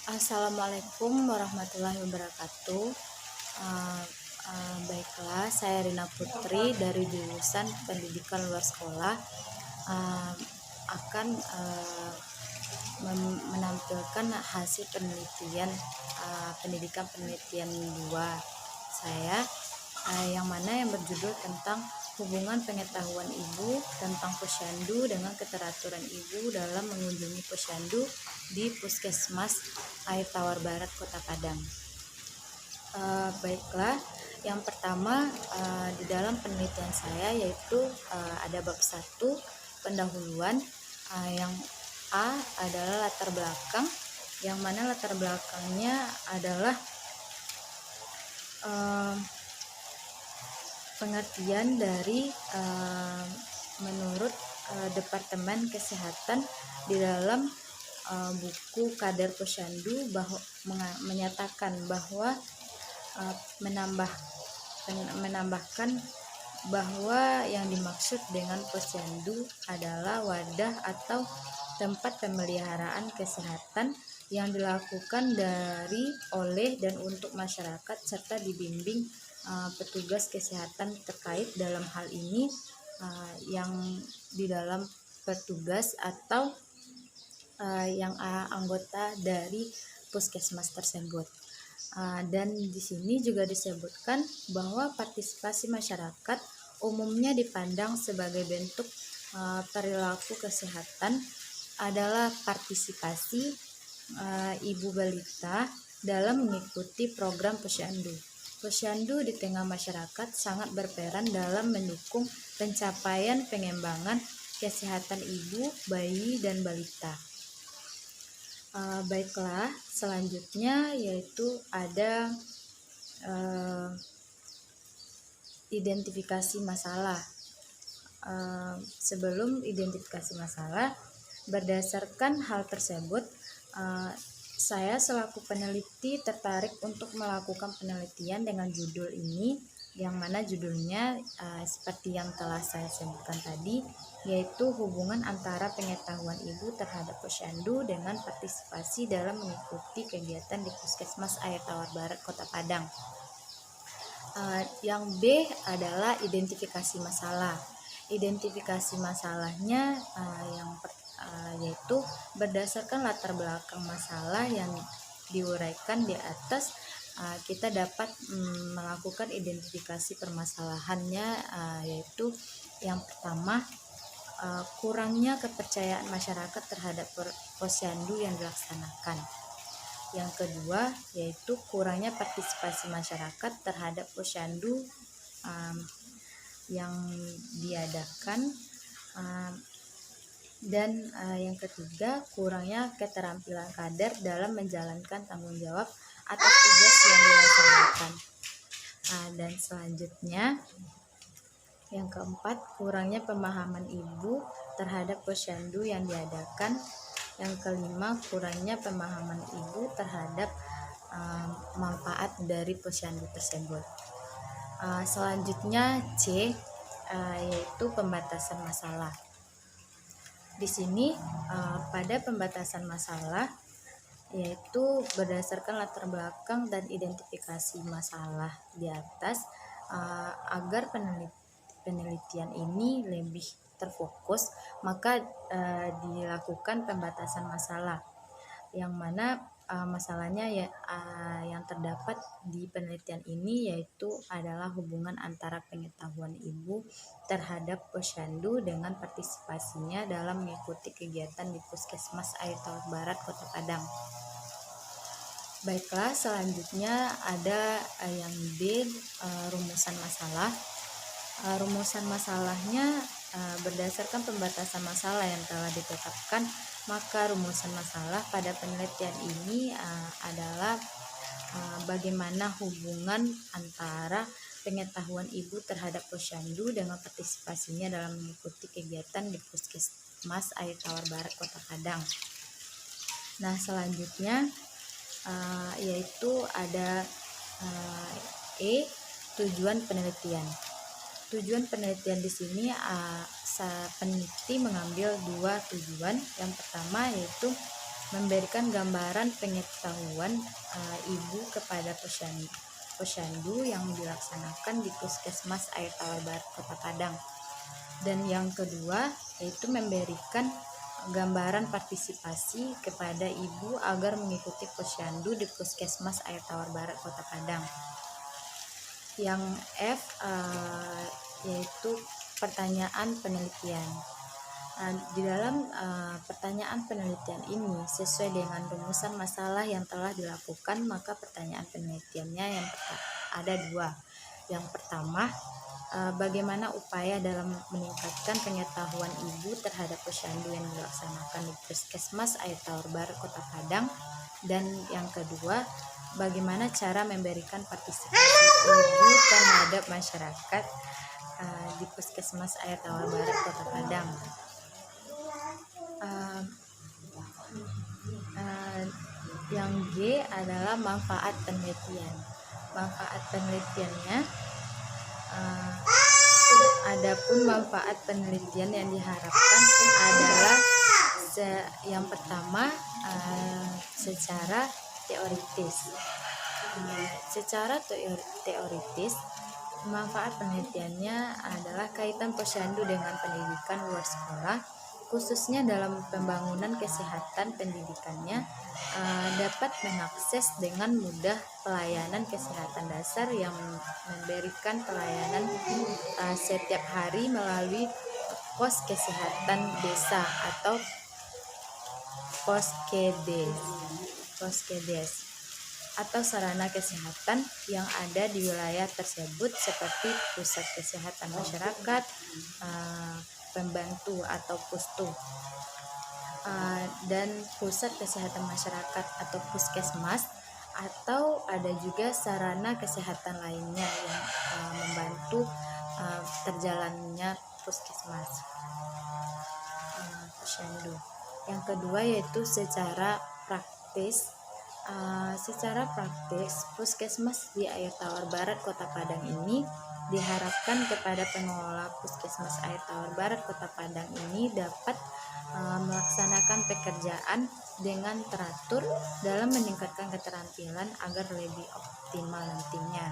Assalamualaikum warahmatullahi wabarakatuh. Uh, Baiklah, saya Rina Putri dari jurusan Pendidikan Luar Sekolah uh, akan menampilkan hasil penelitian pendidikan penelitian 2 saya, yang berjudul tentang hubungan pengetahuan ibu tentang posyandu dengan keteraturan ibu dalam mengunjungi posyandu di Puskesmas Air Tawar Barat, Kota Padang. Baiklah, yang pertama di dalam penelitian saya yaitu ada bab 1 pendahuluan. Yang A adalah latar belakang, yang mana latar belakangnya adalah pengertian dari menurut Departemen Kesehatan di dalam buku Kader Posyandu menyatakan bahwa menambahkan bahwa yang dimaksud dengan posyandu adalah wadah atau tempat pemeliharaan kesehatan yang dilakukan oleh dan untuk masyarakat serta dibimbing petugas kesehatan terkait. Dalam hal ini yang di dalam petugas atau yang anggota dari puskesmas tersebut. Dan di sini juga disebutkan bahwa partisipasi masyarakat umumnya dipandang sebagai bentuk perilaku kesehatan adalah partisipasi ibu balita dalam mengikuti program posyandu. Posyandu di tengah masyarakat sangat berperan dalam mendukung pencapaian pengembangan kesehatan ibu, bayi, dan balita. Baiklah, selanjutnya yaitu ada identifikasi masalah. Sebelum identifikasi masalah, berdasarkan hal tersebut, saya selaku peneliti tertarik untuk melakukan penelitian dengan judul ini, yang mana judulnya seperti yang telah saya sebutkan tadi, yaitu hubungan antara pengetahuan ibu terhadap posyandu dengan partisipasi dalam mengikuti kegiatan di Puskesmas Air Tawar Barat, Kota Padang. Yang B adalah identifikasi masalah. Identifikasi masalahnya yaitu berdasarkan latar belakang masalah yang diuraikan di atas, kita dapat melakukan identifikasi permasalahannya, yaitu yang pertama, kurangnya kepercayaan masyarakat terhadap posyandu yang dilaksanakan. Yang kedua yaitu kurangnya partisipasi masyarakat terhadap posyandu yang diadakan. Dan yang ketiga, kurangnya keterampilan kader dalam menjalankan tanggung jawab atas tugas yang dilaksanakan. Dan selanjutnya, yang keempat, kurangnya pemahaman ibu terhadap posyandu yang diadakan. Yang kelima, kurangnya pemahaman ibu terhadap manfaat dari posyandu tersebut. Selanjutnya C, yaitu pembatasan masalah. Di sini pada pembatasan masalah yaitu berdasarkan latar belakang dan identifikasi masalah di atas, agar penelitian ini lebih terfokus, maka dilakukan pembatasan masalah, yang mana masalahnya yang terdapat di penelitian ini yaitu adalah hubungan antara pengetahuan ibu terhadap posyandu dengan partisipasinya dalam mengikuti kegiatan di Puskesmas Air Tawar Barat, Kota Padang. Baiklah, selanjutnya ada yang D, rumusan masalah. Rumusan masalahnya berdasarkan pembatasan masalah yang telah ditetapkan, maka rumusan masalah pada penelitian ini adalah bagaimana hubungan antara pengetahuan ibu terhadap posyandu dengan partisipasinya dalam mengikuti kegiatan di Puskesmas Air Tawar Barat, Kota Padang. Nah, selanjutnya yaitu ada E, tujuan penelitian. Tujuan penelitian di sini peneliti mengambil 2 tujuan. Yang pertama yaitu memberikan gambaran pengetahuan ibu kepada posyandu yang dilaksanakan di Puskesmas Air Tawar Barat Kota Padang. Dan yang kedua yaitu memberikan gambaran partisipasi kepada ibu agar mengikuti posyandu di Puskesmas Air Tawar Barat Kota Padang. Yang F yaitu pertanyaan penelitian. Di dalam pertanyaan penelitian ini sesuai dengan rumusan masalah yang telah dilakukan, maka pertanyaan penelitiannya yang ada dua. Yang pertama, bagaimana upaya dalam meningkatkan pengetahuan ibu terhadap posyandu yang dilaksanakan di Puskesmas Air Tawar Barat Kota Padang. Dan yang kedua, bagaimana cara memberikan partisipasi ibu terhadap masyarakat di Puskesmas Air Tawar Barat Kota Padang. Yang G adalah manfaat penelitian. Manfaat penelitiannya, adapun manfaat penelitian yang diharapkan adalah yang pertama secara teoritis. Secara teoritis, manfaat penelitiannya adalah kaitan posyandu dengan pendidikan luar sekolah, khususnya dalam pembangunan kesehatan pendidikannya, dapat mengakses dengan mudah pelayanan kesehatan dasar yang memberikan pelayanan setiap hari melalui pos kesehatan desa atau poskedes atau sarana kesehatan yang ada di wilayah tersebut seperti pusat kesehatan masyarakat, pembantu atau pustu, dan pusat kesehatan masyarakat atau puskesmas, atau ada juga sarana kesehatan lainnya yang membantu terjalannya puskesmas posyandu. Yang kedua yaitu secara praktis. Secara praktis, puskesmas di Air Tawar Barat Kota Padang ini diharapkan kepada pengelola Puskesmas Air Tawar Barat Kota Padang ini dapat melaksanakan pekerjaan dengan teratur dalam meningkatkan keterampilan agar lebih optimal nantinya.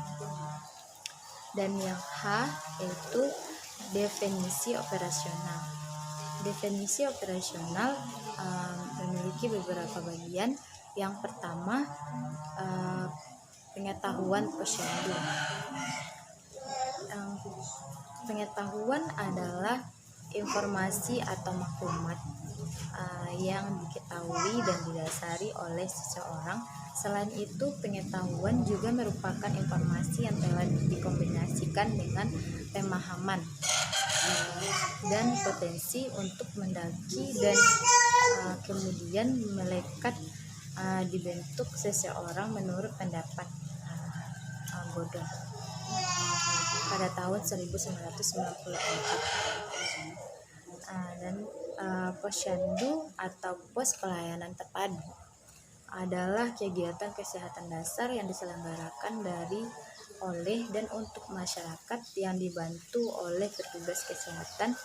Dan yang H yaitu definisi operasional. Definisi operasional memiliki beberapa bagian. Yang pertama, pengetahuan posyandu. Pengetahuan adalah informasi atau maklumat yang diketahui dan didasari oleh seseorang. Selain itu, pengetahuan juga merupakan informasi yang telah dikombinasikan dengan pemahaman dan potensi untuk mendaki dan kemudian melekat dibentuk seseorang menurut pendapat Godon pada tahun 1994. Dan posyandu atau pos pelayanan terpadu adalah kegiatan kesehatan dasar yang diselenggarakan oleh dan untuk masyarakat yang dibantu oleh petugas kesehatan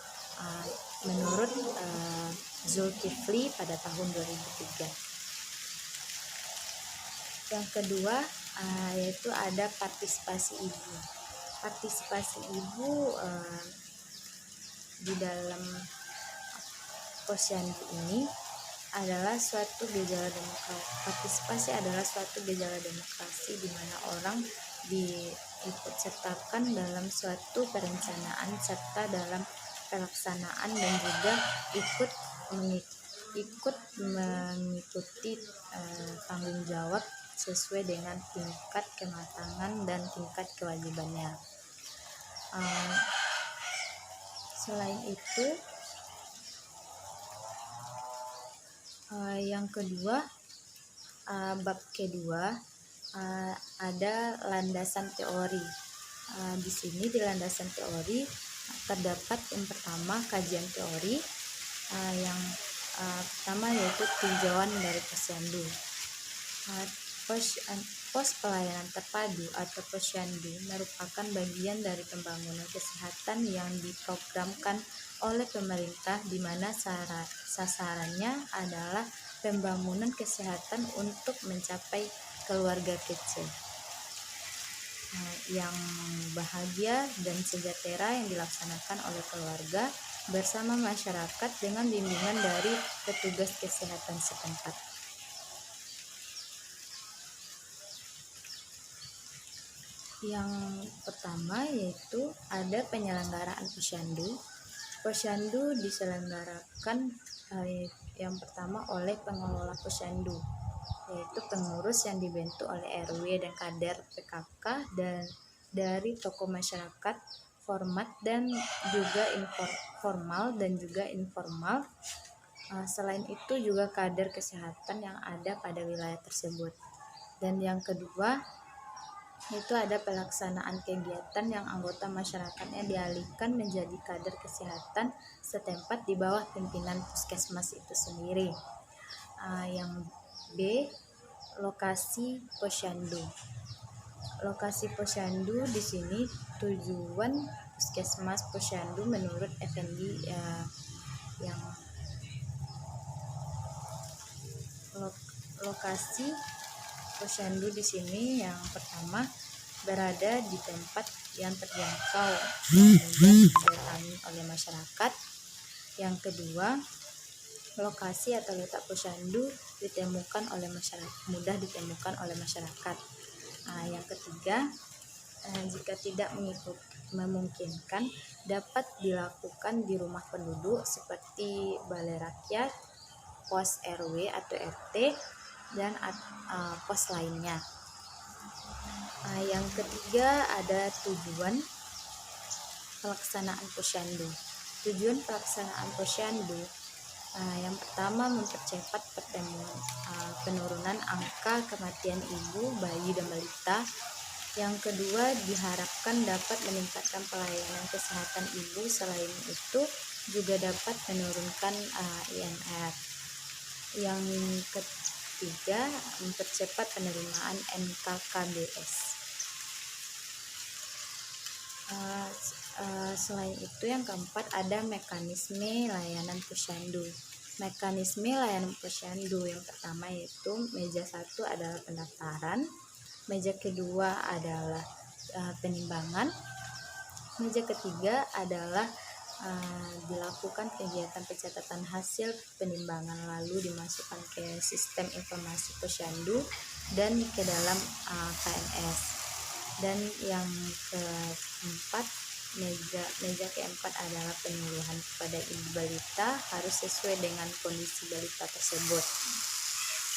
menurut Zulkifli pada tahun 2003. Yang kedua yaitu ada partisipasi ibu. Partisipasi ibu di dalam posyandu ini adalah suatu gejala demokrasi. Partisipasi adalah suatu gejala demokrasi di mana orang diikut sertakan dalam suatu perencanaan serta dalam pelaksanaan dan juga ikut mengikuti tanggung jawab sesuai dengan tingkat kematangan dan tingkat kewajibannya. Selain itu, yang kedua, bab kedua ada landasan teori. Di sini di landasan teori terdapat yang pertama kajian teori, yang pertama yaitu tinjauan dari posyandu. Pos pelayanan terpadu atau posyandu merupakan bagian dari pembangunan kesehatan yang diprogramkan oleh pemerintah, di mana sasarannya adalah pembangunan kesehatan untuk mencapai keluarga kecil yang bahagia dan sejahtera yang dilaksanakan oleh keluarga bersama masyarakat dengan bimbingan dari petugas kesehatan setempat. Yang pertama yaitu ada penyelenggaraan posyandu. Posyandu diselenggarakan yang pertama oleh pengelola posyandu, yaitu pengurus yang dibentuk oleh RW dan kader PKK dan dari tokoh masyarakat formal dan juga formal dan juga informal. Selain itu juga kader kesehatan yang ada pada wilayah tersebut. Dan yang kedua itu ada pelaksanaan kegiatan yang anggota masyarakatnya dialihkan menjadi kader kesehatan setempat di bawah pimpinan puskesmas itu sendiri. Yang B, lokasi posyandu. Lokasi posyandu di sini tujuan puskesmas posyandu menurut Effendi yang lokasi posyandu di sini yang pertama berada di tempat yang terjangkau mudah didatangi oleh masyarakat. Yang kedua, lokasi atau letak posyandu ditemukan oleh masyarakat, mudah ditemukan oleh masyarakat. Yang ketiga, jika tidak memungkinkan dapat dilakukan di rumah penduduk seperti balai rakyat, pos RW atau RT dan pos lainnya. Yang ketiga ada tujuan pelaksanaan posyandu. Tujuan pelaksanaan posyandu yang pertama mempercepat penurunan angka kematian ibu, bayi dan balita. Yang kedua diharapkan dapat meningkatkan pelayanan kesehatan ibu. Selain itu juga dapat menurunkan INR. Yang ketiga mempercepat penerimaan NKKBS. Selain itu yang keempat ada mekanisme layanan posyandu. Mekanisme layanan posyandu yang pertama yaitu meja 1 adalah pendaftaran, meja kedua adalah penimbangan, meja ketiga adalah dilakukan kegiatan pencatatan hasil penimbangan lalu dimasukkan ke sistem informasi posyandu dan ke dalam KNS. Dan yang keempat, meja keempat adalah penyuluhan kepada ibu balita harus sesuai dengan kondisi balita tersebut.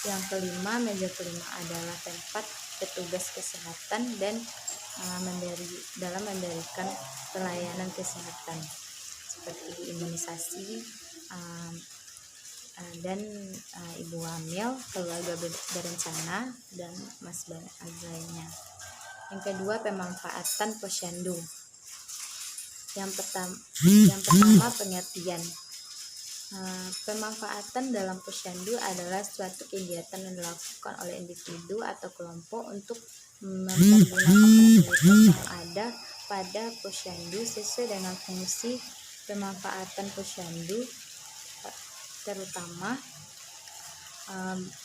Yang kelima, meja kelima adalah tempat petugas kesehatan dan dalam memberikan pelayanan kesehatan seperti imunisasi dan ibu hamil, keluarga berencana dan masih banyak lainnya. Yang kedua, pemanfaatan posyandu. Yang pertama pengertian. Pemanfaatan dalam posyandu adalah suatu kegiatan yang dilakukan oleh individu atau kelompok untuk mempergunakan fasilitas yang ada pada posyandu sesuai dengan fungsi pemanfaatan posyandu, terutama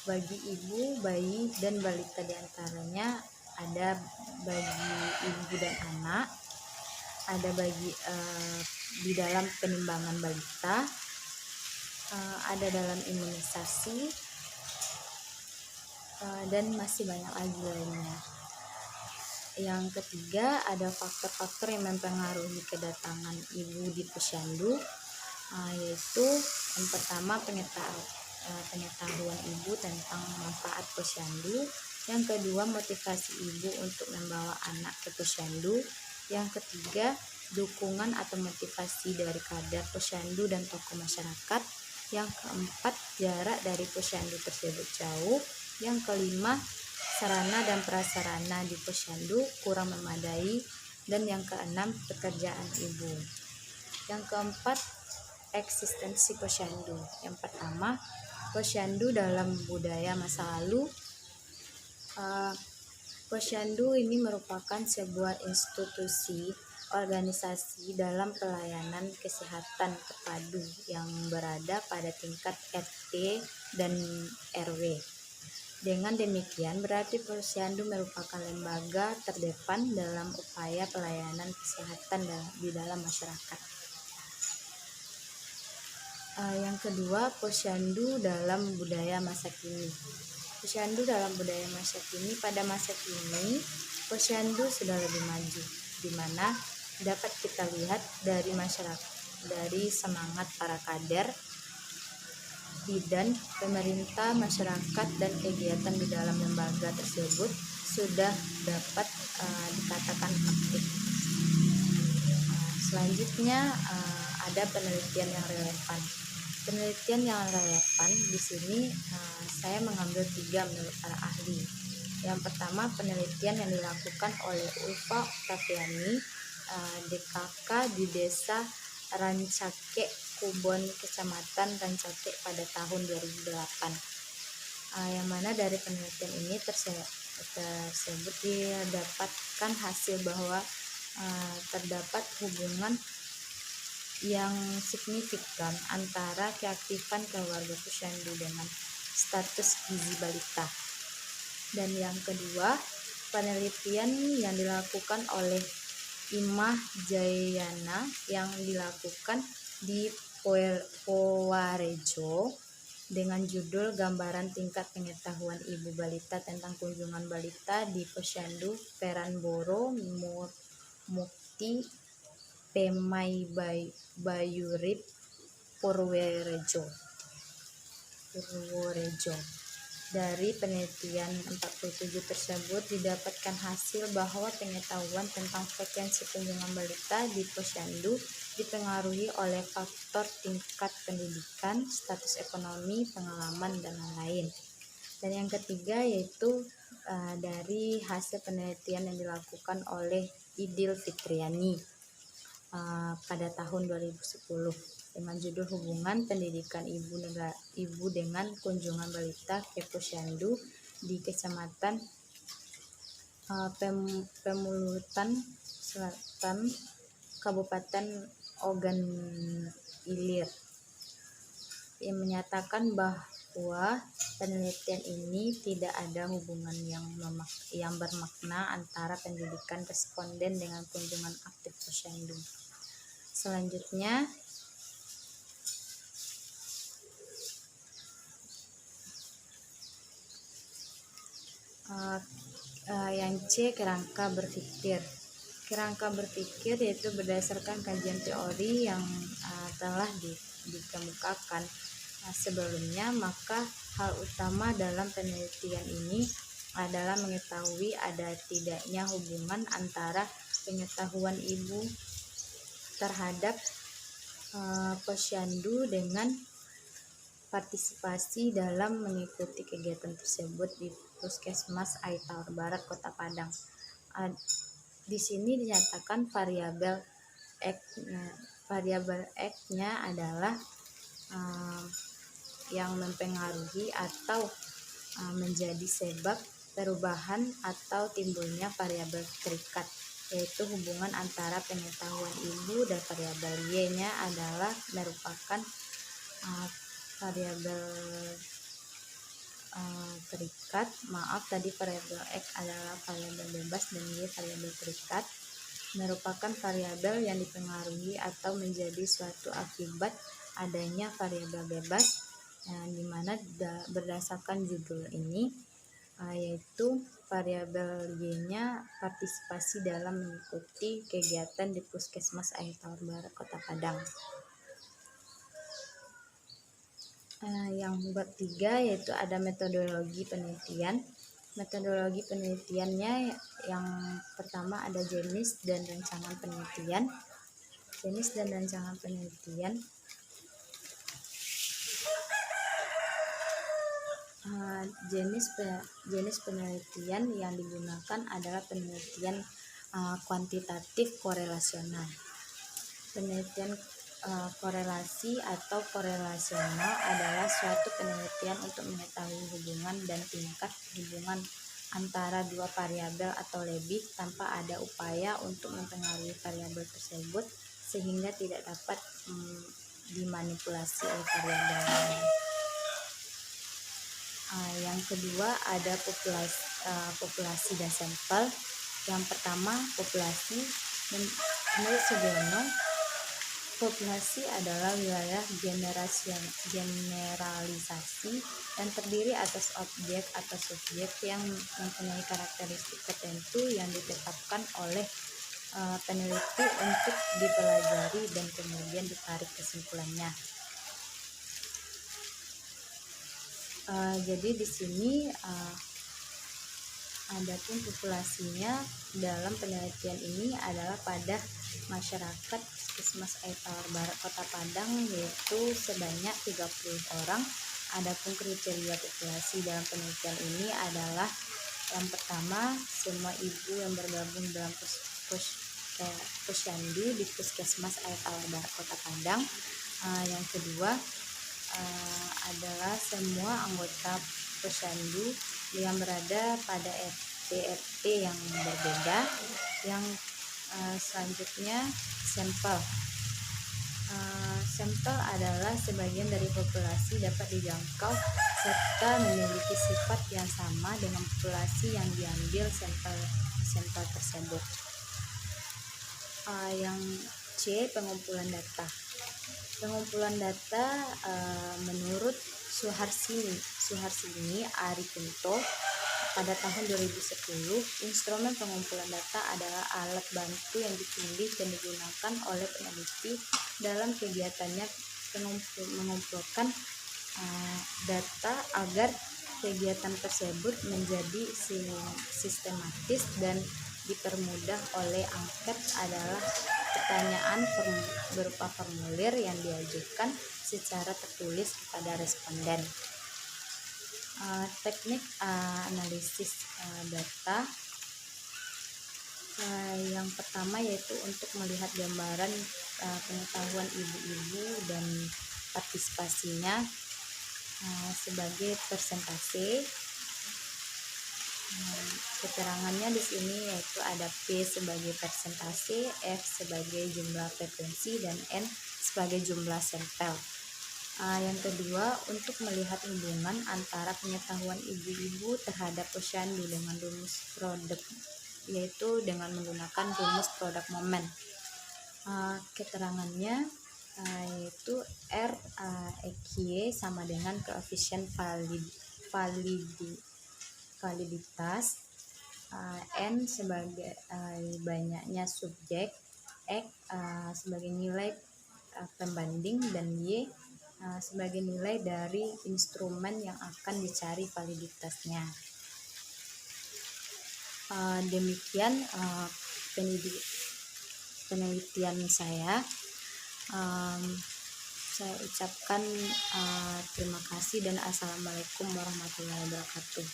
bagi ibu, bayi, dan balita. Diantaranya ada bagi ibu dan anak, ada bagi di dalam penimbangan balita, ada dalam imunisasi, dan masih banyak lagi lainnya. Yang ketiga ada faktor-faktor yang mempengaruhi kedatangan ibu di posyandu, yaitu yang pertama pengetahuan ibu tentang manfaat posyandu. Yang kedua, motivasi ibu untuk membawa anak ke posyandu. Yang ketiga, dukungan atau motivasi dari kader posyandu dan tokoh masyarakat. Yang keempat, jarak dari posyandu tersebut jauh. Yang kelima, sarana dan prasarana di posyandu kurang memadai. Dan yang keenam, pekerjaan ibu. Yang keempat, eksistensi posyandu. Yang pertama, posyandu dalam budaya masa lalu. Posyandu ini merupakan sebuah institusi organisasi dalam pelayanan kesehatan terpadu yang berada pada tingkat RT dan RW. Dengan demikian, berarti Posyandu merupakan lembaga terdepan dalam upaya pelayanan kesehatan di dalam masyarakat. Yang kedua, Posyandu dalam budaya masa kini. Posyandu dalam budaya masa kini. Pada masa kini, Posyandu sudah lebih maju, di mana dapat kita lihat dari masyarakat, dari semangat para kader, bidan, pemerintah, masyarakat, dan kegiatan di dalam lembaga tersebut sudah dapat dikatakan aktif. Selanjutnya ada penelitian yang relevan. Penelitian yang relevan di sini saya mengambil 3 menurut para ahli. Yang pertama, penelitian yang dilakukan oleh Ulfa Oktaviani, DKK di Desa Rancake, Kubon, Kecamatan Rancake pada tahun 2008. Yang mana dari penelitian ini tersebut didapatkan hasil bahwa terdapat hubungan yang signifikan antara keaktifan keluarga Posyandu dengan status gizi balita. Dan yang kedua, penelitian yang dilakukan oleh Imah Jayana yang dilakukan di Powarejo dengan judul Gambaran Tingkat Pengetahuan Ibu Balita tentang Kunjungan Balita di Posyandu Peranboro Mukti Pemai Bayurip Purworejo. Dari penelitian 47 tersebut didapatkan hasil bahwa pengetahuan tentang frekuensi kunjungan balita di Posyandu dipengaruhi oleh faktor tingkat pendidikan, status ekonomi, pengalaman, dan lain-lain. Dan yang ketiga yaitu dari hasil penelitian yang dilakukan oleh Idil Fitriani pada tahun 2010 dengan judul Hubungan Pendidikan Ibu dengan Kunjungan Balita ke Posyandu di Kecamatan Pemulutan Selatan, Kabupaten Ogan Ilir, yang menyatakan bahwa penelitian ini tidak ada hubungan yang bermakna antara pendidikan responden dengan kunjungan aktif Posyandu. Selanjutnya, yang C, kerangka berpikir. Kerangka berpikir yaitu berdasarkan kajian teori yang telah dikemukakan sebelumnya, maka hal utama dalam penelitian ini adalah mengetahui ada tidaknya hubungan antara pengetahuan ibu terhadap Posyandu dengan partisipasi dalam mengikuti kegiatan tersebut di Puskesmas Aitaur Barat, Kota Padang. Di sini dinyatakan variabel X-nya adalah yang mempengaruhi atau menjadi sebab perubahan atau timbulnya variabel terikat, yaitu hubungan antara pengetahuan ibu, dan variabel Y-nya adalah merupakan variabel terikat. Variabel X adalah variabel bebas dan Y variabel terikat, merupakan variabel yang dipengaruhi atau menjadi suatu akibat adanya variabel bebas, di mana berdasarkan judul ini yaitu variabel Y-nya partisipasi dalam mengikuti kegiatan di Puskesmas Aitaur Barat, Kota Padang. Yang bab 3 yaitu ada metodologi penelitian. Metodologi penelitiannya yang pertama ada jenis dan rancangan penelitian. Jenis dan rancangan penelitian. Jenis penelitian yang digunakan adalah penelitian kuantitatif korelasional. Penelitian korelasi atau korelasional adalah suatu penelitian untuk mengetahui hubungan dan tingkat hubungan antara dua variabel atau lebih tanpa ada upaya untuk mempengaruhi variabel tersebut sehingga tidak dapat dimanipulasi oleh variabel lain. Yang kedua ada populasi dan sampel. Yang pertama populasi. Menurut Sugiono, populasi adalah wilayah generalisasi yang terdiri atas objek atau subjek yang mempunyai karakteristik tertentu yang ditetapkan oleh peneliti untuk dipelajari dan kemudian ditarik kesimpulannya. Jadi di sini adapun populasinya dalam penelitian ini adalah pada masyarakat Puskesmas Air Tawar Barat Kota Padang, yaitu sebanyak 30 orang. Adapun kriteria populasi dalam penelitian ini adalah yang pertama, semua ibu yang bergabung dalam posyandu di Puskesmas Air Tawar Barat Kota Padang. Yang kedua adalah semua anggota posyandu yang berada pada RT yang berbeda. Yang selanjutnya sampel. Sampel adalah sebagian dari populasi dapat dijangkau serta memiliki sifat yang sama dengan populasi yang diambil sampel tersebut. Yang C, pengumpulan data. Pengumpulan data menurut Suharsini Arikunto pada tahun 2010, instrumen pengumpulan data adalah alat bantu yang dipilih dan digunakan oleh peneliti dalam kegiatannya mengumpulkan data agar kegiatan tersebut menjadi sistematis dan dipermudah oleh angket adalah pertanyaan berupa formulir yang diajukan secara tertulis kepada responden. Teknik analisis data yang pertama yaitu untuk melihat gambaran pengetahuan ibu-ibu dan partisipasinya sebagai persentase. Keterangannya di sini yaitu ada P sebagai persentase, F sebagai jumlah frekuensi, dan N sebagai jumlah sampel. Yang kedua, untuk melihat hubungan antara pengetahuan ibu-ibu terhadap posyandu dengan rumus produk, yaitu dengan menggunakan rumus produk momen. Keterangannya yaitu R EQ sama dengan koefisien validitas, N sebagai banyaknya subjek, X sebagai nilai pembanding, dan Y sebagai nilai dari instrumen yang akan dicari validitasnya. Demikian penelitian saya. Saya ucapkan terima kasih dan assalamualaikum warahmatullahi wabarakatuh.